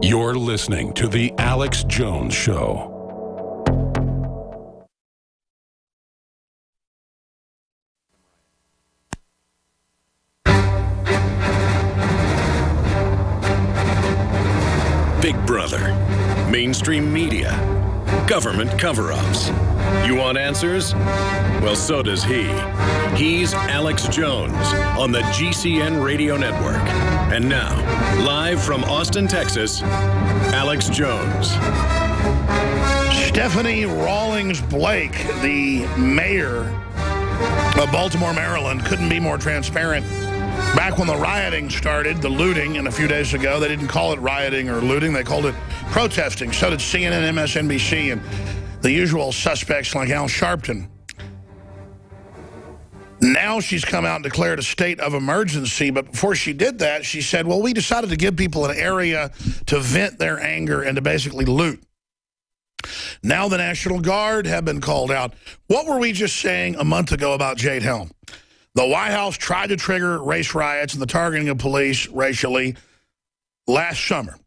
You're listening to The Alex Jones Show. Big Brother, mainstream media, government cover-ups. You want answers? Well, so does he. He's Alex Jones on the GCN Radio Network. And now, live from Austin, Texas, Alex Jones. Stephanie Rawlings Blake, the mayor of Baltimore, Maryland, couldn't be more transparent. Back when the rioting started, the looting, and a few days ago, they didn't call it rioting or looting, they called it protesting. So did CNN, MSNBC, and the usual suspects like Al Sharpton. Now she's come out and declared a state of emergency, but before she did that, she said, well, we decided to give people an area to vent their anger and to basically loot. Now the National Guard have been called out. What were we just saying a month ago about Jade Helm? The White House tried to trigger race riots and the targeting of police racially last summer.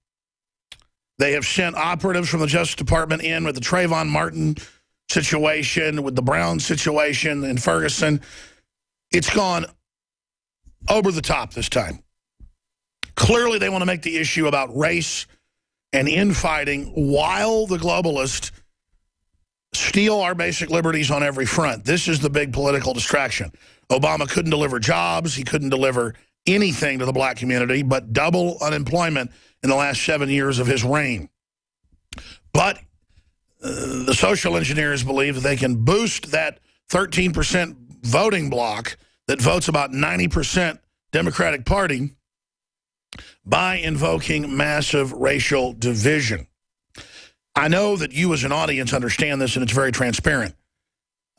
They have sent operatives from the Justice Department in with the Trayvon Martin situation, with the Brown situation in Ferguson. It's gone over the top this time. Clearly, they want to make the issue about race and infighting while the globalists steal our basic liberties on every front. This is the big political distraction. Obama couldn't deliver jobs. He couldn't deliver anything to the black community, but double unemployment in the last 7 years of his reign. But the social engineers believe that they can boost that 13% voting bloc that votes about 90% Democratic Party by invoking massive racial division. I know that you as an audience understand this and it's very transparent.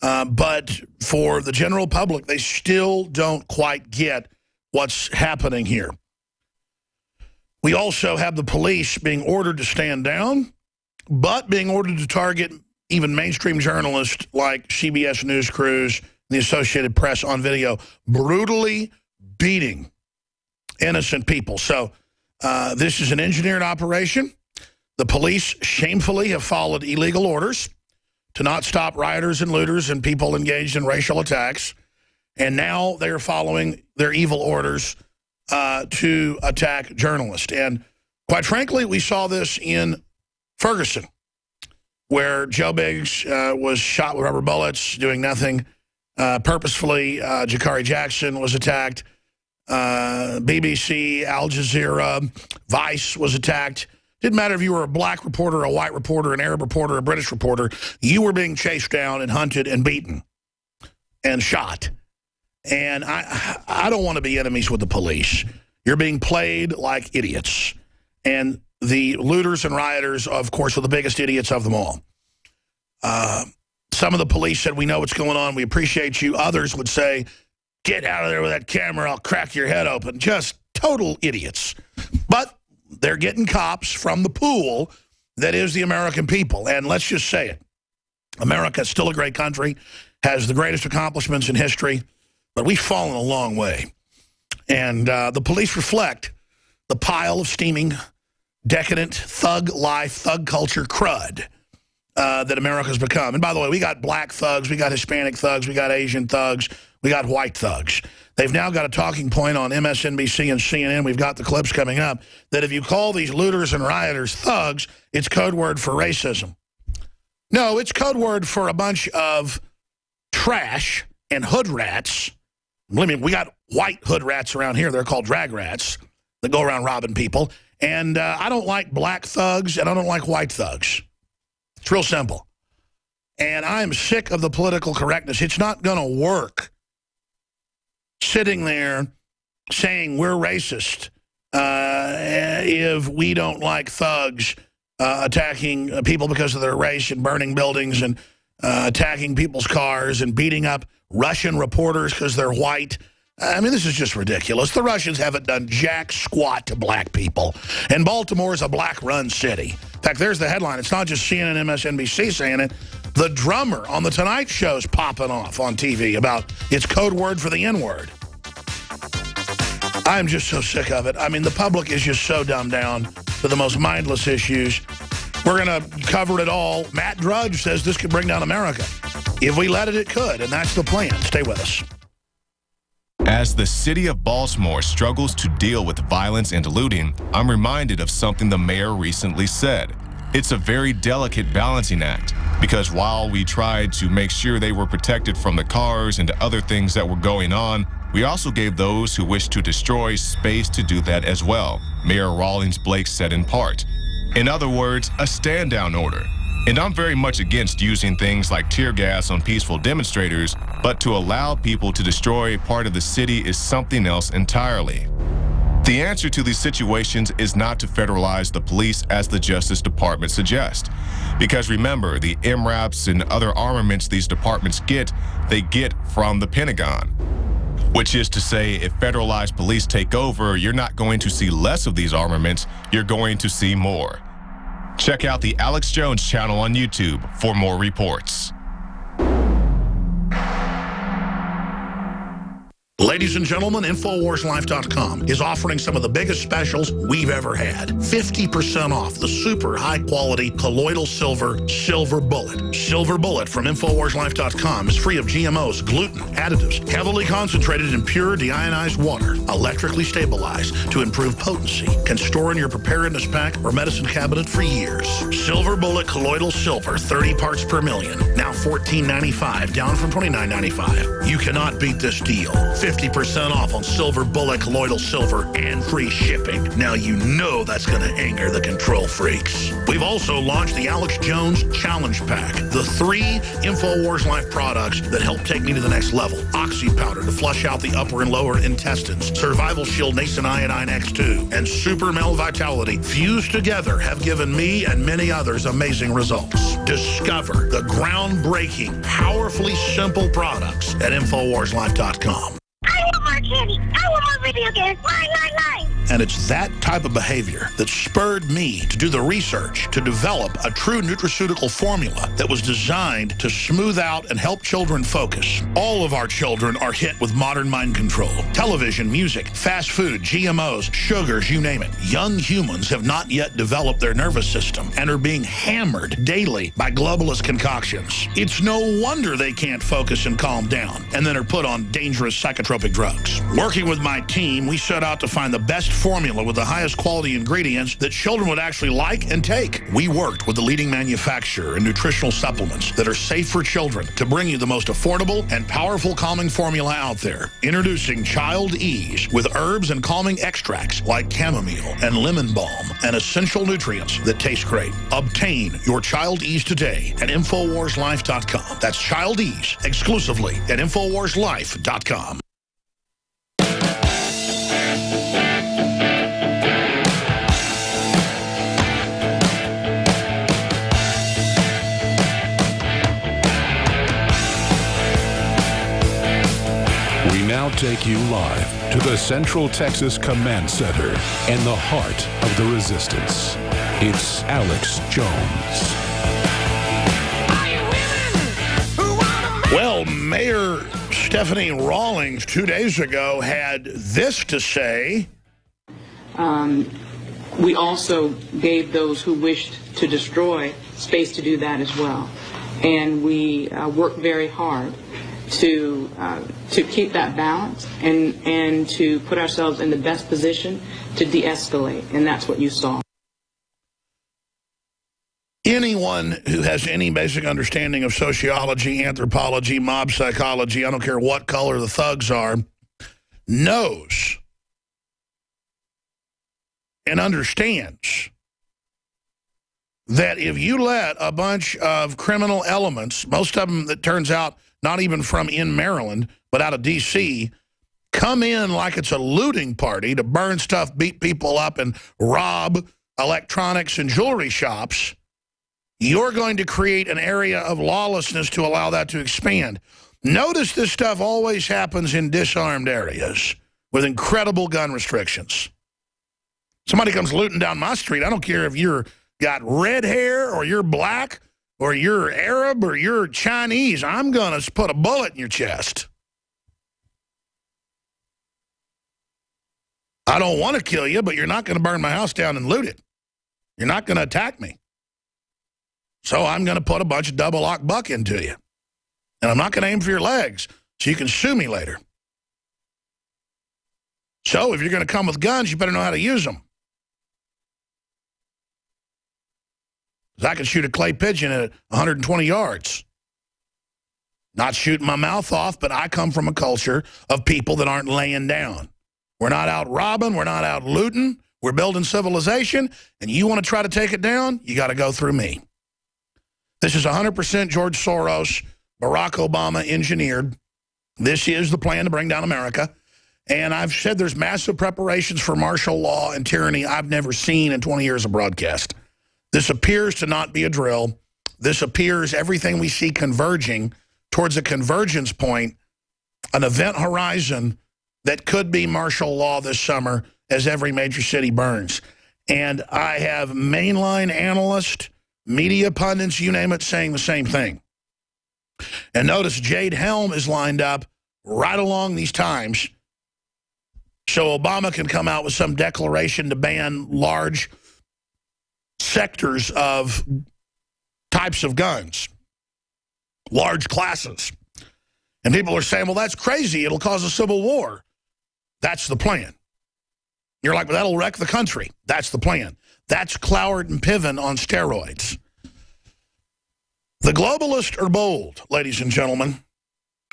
But for the general public, they still don't quite get what's happening here. We also have the police being ordered to stand down, but being ordered to target even mainstream journalists like CBS News crews, the Associated Press on video, brutally beating innocent people. So this is an engineered operation. The police shamefully have followed illegal orders to not stop rioters and looters and people engaged in racial attacks. And now they are following their evil orders to attack journalists. And quite frankly, we saw this in Ferguson, where Joe Biggs was shot with rubber bullets, doing nothing purposefully. Jakari Jackson was attacked. BBC, Al Jazeera, Vice was attacked. Didn't matter if you were a black reporter, a white reporter, an Arab reporter, a British reporter. You were being chased down and hunted and beaten and shot. And I don't want to be enemies with the police. You're being played like idiots. And the looters and rioters, of course, are the biggest idiots of them all. Some of the police said, we know what's going on. We appreciate you. Others would say, get out of there with that camera. I'll crack your head open. Just total idiots. But they're getting cops from the pool that is the American people. And let's just say it. America is still a great country, has the greatest accomplishments in history, but we've fallen a long way. And the police reflect the pile of steaming, decadent, thug life, thug culture crud that America's become. And by the way, we got black thugs, we got Hispanic thugs, we got Asian thugs, we got white thugs. They've now got a talking point on MSNBC and CNN. We've got the clips coming up that if you call these looters and rioters thugs, it's code word for racism. No, it's code word for a bunch of trash and hood rats. I mean, we got white hood rats around here. They're called drag rats that go around robbing people. And I don't like black thugs and I don't like white thugs. It's real simple. And I am sick of the political correctness. It's not going to work. Sitting there saying we're racist if we don't like thugs attacking people because of their race and burning buildings and attacking people's cars and beating up Russian reporters because they're white. I mean, this is just ridiculous. The Russians haven't done jack squat to black people. And Baltimore is a black-run city. In fact, there's the headline. It's not just CNN and MSNBC saying it. The drummer on The Tonight Show's popping off on TV about its code word for the N-word. I'm just so sick of it. I mean, the public is just so dumbed down to the most mindless issues. We're going to cover it all. Matt Drudge says this could bring down America. If we let it, it could, and that's the plan. Stay with us. As the city of Baltimore struggles to deal with violence and looting, I'm reminded of something the mayor recently said. It's a very delicate balancing act, because while we tried to make sure they were protected from the cars and other things that were going on, we also gave those who wished to destroy space to do that as well, Mayor Rawlings Blake said in part. In other words, a stand-down order. And I'm very much against using things like tear gas on peaceful demonstrators, but to allow people to destroy part of the city is something else entirely. The answer to these situations is not to federalize the police as the Justice Department suggests. Because remember, the MRAPs and other armaments these departments get, they get from the Pentagon. Which is to say, if federalized police take over, you're not going to see less of these armaments, you're going to see more. Check out the Alex Jones channel on YouTube for more reports. Ladies and gentlemen, InfoWarsLife.com is offering some of the biggest specials we've ever had. 50% off the super high-quality colloidal silver bullet. Silver Bullet from InfoWarsLife.com is free of GMOs, gluten, additives, heavily concentrated in pure deionized water, electrically stabilized to improve potency, can store in your preparedness pack or medicine cabinet for years. Silver Bullet colloidal silver, 30 parts per million, now $14.95, down from $29.95. You cannot beat this deal. 50% off on Silver Bullet colloidal silver and free shipping. Now you know that's going to anger the control freaks. We've also launched the Alex Jones Challenge Pack, the 3 InfoWars Life products that help take me to the next level. Oxy Powder to flush out the upper and lower intestines, Survival Shield Nascent Iodine X2, and Super Mel Vitality fused together have given me and many others amazing results. Discover the groundbreaking, powerfully simple products at InfoWarsLife.com. I want more candy. I want more video games. Line. And it's that type of behavior that spurred me to do the research to develop a true nutraceutical formula that was designed to smooth out and help children focus. All of our children are hit with modern mind control. Television, music, fast food, GMOs, sugars, you name it. Young humans have not yet developed their nervous system and are being hammered daily by globalist concoctions. It's no wonder they can't focus and calm down and then are put on dangerous psychotropic drugs. Working with my team, we set out to find the best formula with the highest quality ingredients that children would actually like and take. We worked with the leading manufacturer in nutritional supplements that are safe for children to bring you the most affordable and powerful calming formula out there. Introducing Child Ease with herbs and calming extracts like chamomile and lemon balm and essential nutrients that taste great. Obtain your Child Ease today at InfoWarsLife.com. That's Child Ease exclusively at InfoWarsLife.com. Now take you live to the Central Texas Command Center and the heart of the resistance. It's Alex Jones. Well, Mayor Stephanie Rawlings 2 days ago had this to say. We also gave those who wished to destroy space to do that as well. And we worked very hard to keep that balance and to put ourselves in the best position to de-escalate, and that's what you saw. Anyone who has any basic understanding of sociology, anthropology, mob psychology, I don't care what color the thugs are, knows and understands that if you let a bunch of criminal elements, most of them that turns out not even from in Maryland, but out of D.C., come in like it's a looting party to burn stuff, beat people up, and rob electronics and jewelry shops, you're going to create an area of lawlessness to allow that to expand. Notice this stuff always happens in disarmed areas with incredible gun restrictions. Somebody comes looting down my street, I don't care if you're got red hair or you're black, or you're Arab, or you're Chinese, I'm going to put a bullet in your chest. I don't want to kill you, but you're not going to burn my house down and loot it. You're not going to attack me. So I'm going to put a bunch of double-lock buck into you. And I'm not going to aim for your legs, so you can sue me later. So if you're going to come with guns, you better know how to use them. Because I can shoot a clay pigeon at 120 yards. Not shooting my mouth off, but I come from a culture of people that aren't laying down. We're not out robbing. We're not out looting. We're building civilization. And you want to try to take it down, you got to go through me. This is 100% George Soros, Barack Obama engineered. This is the plan to bring down America. And I've said there's massive preparations for martial law and tyranny I've never seen in 20 years of broadcast. This appears to not be a drill. This appears everything we see converging towards a convergence point, an event horizon that could be martial law this summer as every major city burns. And I have mainline analysts, media pundits, you name it, saying the same thing. And notice Jade Helm is lined up right along these times so Obama can come out with some declaration to ban large sectors of types of guns, large classes. And people are saying, well, that's crazy. It'll cause a civil war. That's the plan. You're like, well, that'll wreck the country. That's the plan. That's Cloward and Piven on steroids. The globalists are bold, ladies and gentlemen.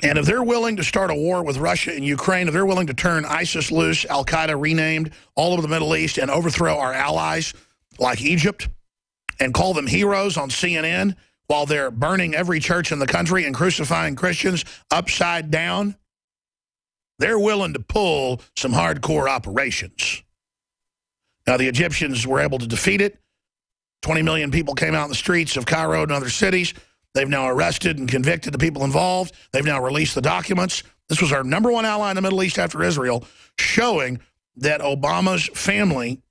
And if they're willing to start a war with Russia and Ukraine, if they're willing to turn ISIS loose, Al-Qaeda renamed, all over the Middle East, and overthrow our allies like Egypt and call them heroes on CNN while they're burning every church in the country and crucifying Christians upside down, they're willing to pull some hardcore operations. Now, the Egyptians were able to defeat it. 20 million people came out in the streets of Cairo and other cities. They've now arrested and convicted the people involved. They've now released the documents. This was our #1 ally in the Middle East after Israel, showing that Obama's family,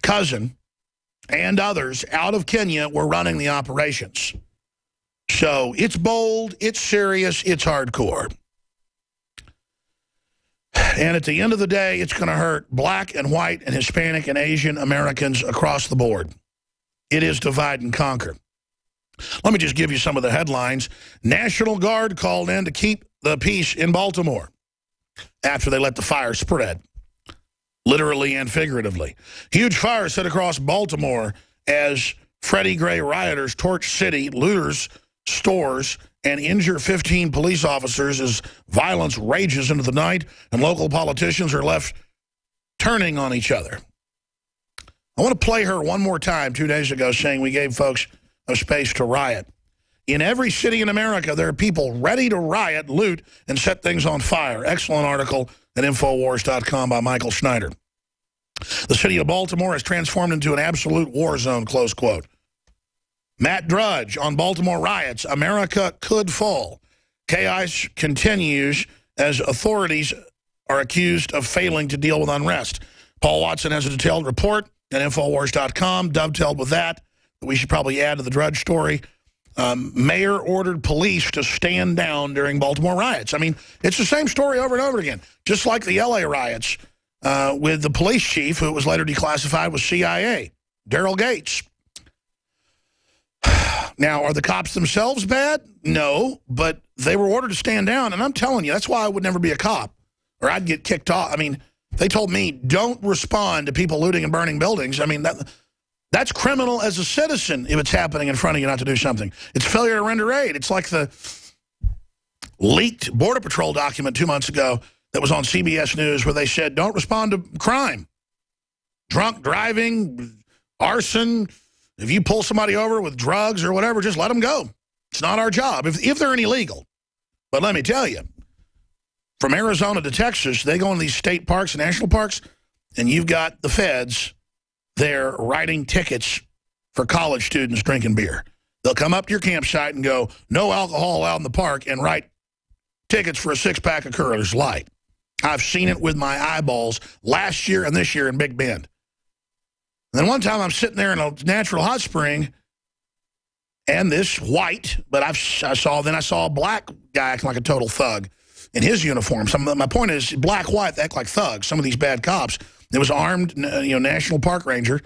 cousin, and others out of Kenya were running the operations. So it's bold, it's serious, it's hardcore. And at the end of the day, it's going to hurt black and white and Hispanic and Asian Americans across the board. It is divide and conquer. Let me just give you some of the headlines. National Guard called in to keep the peace in Baltimore after they let the fire spread, literally and figuratively. Huge fire set across Baltimore as Freddie Gray rioters torch city, looters, stores, and injure 15 police officers as violence rages into the night and local politicians are left turning on each other. I want to play her one more time 2 days ago saying we gave folks a space to riot. In every city in America, there are people ready to riot, loot, and set things on fire. Excellent article at Infowars.com by Michael Schneider. The city of Baltimore has transformed into an absolute war zone, close quote. Matt Drudge on Baltimore riots, America could fall. Chaos continues as authorities are accused of failing to deal with unrest. Paul Watson has a detailed report at Infowars.com, dovetailed with that we should probably add to the Drudge story. Mayor ordered police to stand down during Baltimore riots. I mean, it's the same story over and over again, just like the L.A. riots with the police chief, who was later declassified with CIA, Daryl Gates. Now, are the cops themselves bad? No, but they were ordered to stand down, and I'm telling you, that's why I would never be a cop, or I'd get kicked off. I mean, they told me, don't respond to people looting and burning buildings. I mean, that's criminal as a citizen if it's happening in front of you not to do something. It's failure to render aid. It's like the leaked Border Patrol document 2 months ago that was on CBS News where they said, don't respond to crime. Drunk driving, arson. If you pull somebody over with drugs or whatever, just let them go. It's not our job, if they're illegal. But let me tell you, from Arizona to Texas, they go in these state parks and national parks, and you've got the feds there writing tickets for college students drinking beer. They'll come up to your campsite and go, no alcohol out in the park, and write tickets for a 6-pack of Coors Light. I've seen it with my eyeballs last year and this year in Big Bend. And then one time I'm sitting there in a natural hot spring, and this white, but I saw a black guy acting like a total thug in his uniform. My point is, black, white, they act like thugs. Some of these bad cops. There was an armed, National Park Ranger